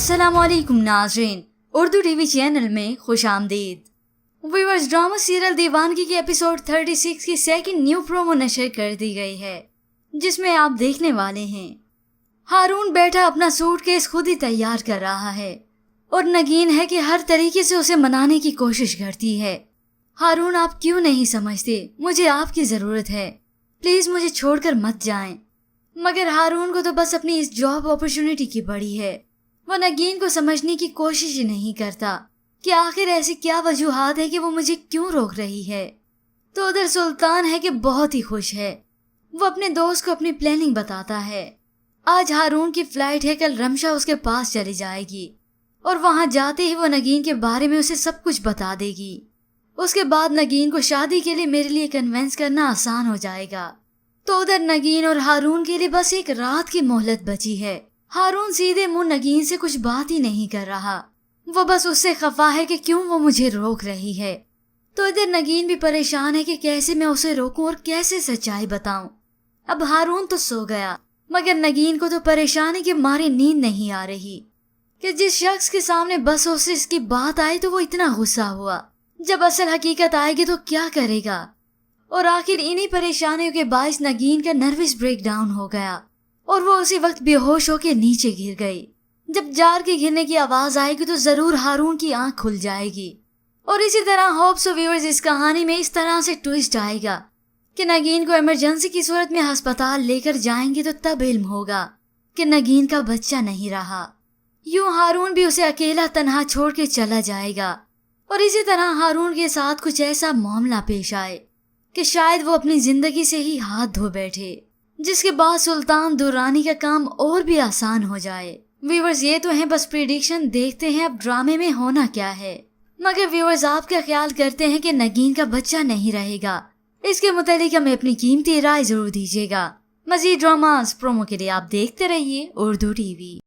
अस्सलाम वालेकुम नाज़रीन, उर्दू टीवी चैनल में खुश आमदीद। व्यूअर्स, ड्रामा सीरियल दीवानगी के एपिसोड 36 की सेकंड न्यू प्रोमो नशर कर दी गई है, जिसमें आप देखने वाले हैं हारून बैठा अपना सूटकेस खुद ही तैयार कर रहा है और नगीन है कि हर तरीके से उसे मनाने की कोशिश करती है। हारून, आप क्यों नहीं समझते, मुझे आपकी जरूरत है, प्लीज मुझे छोड़कर मत जाएं। मगर हारून को तो बस अपनी इस जॉब अपॉर्चुनिटी की पड़ी है। वो नगीन को समझने की कोशिश ही नहीं करता कि आखिर ऐसी क्या वजूहात है कि वो मुझे क्यों रोक रही है। तो उधर सुल्तान है कि बहुत ही खुश है। वो अपने दोस्त को अपनी प्लानिंग बताता है। आज हारून की फ्लाइट है, कल रमशा उसके पास चली जाएगी और वहां जाते ही वो नगीन के बारे में उसे सब कुछ बता देगी। उसके बाद नगीन को शादी के लिए मेरे लिए कन्विंस करना आसान हो जाएगा। तो उधर नगीन और हारून के लिए बस एक रात की मोहलत बची है। हारून सीधे मुंह नगीन से कुछ बात ही नहीं कर रहा। वो बस उससे खफा है कि क्यों वो मुझे रोक रही है। तो इधर नगीन भी परेशान है कि कैसे मैं उसे रोकूं और कैसे सच्चाई बताऊं। अब हारून तो सो गया, मगर नगीन को तो परेशानी के मारे नींद नहीं आ रही कि जिस शख्स के सामने बस उसे इसकी बात आई तो वो इतना गुस्सा हुआ। जब असल हकीकत आएगी तो क्या करेगा। और आखिर इन्हीं परेशानियों के बायस नगीन का नर्वस ब्रेकडाउन हो गया और वो उसी वक्त बेहोश होकर नीचे गिर गई। जब जार के गिरने की आवाज आएगी तो जरूर हारून की आंख खुल जाएगी। और इसी तरह होप्स ऑफ व्यूअर्स, इस कहानी में इस तरह से ट्विस्ट आएगा कि नगीन को इमरजेंसी की सूरत में अस्पताल लेकर जाएंगे तो तब इल्म होगा कि नगीन का बच्चा नहीं रहा। यूं हारून भी उसे अकेला तन्हा छोड़ के चला जाएगा और इसी तरह हारून के साथ कुछ ऐसा मामला पेश आए कि शायद वो अपनी जिंदगी से ही हाथ धो बैठे, जिसके बाद सुल्तान दुर्रानी का काम और भी आसान हो जाए। व्यूअर्स, ये तो है बस प्रेडिक्शन, देखते हैं अब ड्रामे में होना क्या है। मगर व्यूअर्स, आप क्या ख्याल करते हैं कि नगीन का बच्चा नहीं रहेगा? इसके मुतालिक हमें अपनी कीमती राय जरूर दीजिएगा। मजीद ड्रामास प्रोमो के लिए आप देखते रहिए उर्दू टीवी।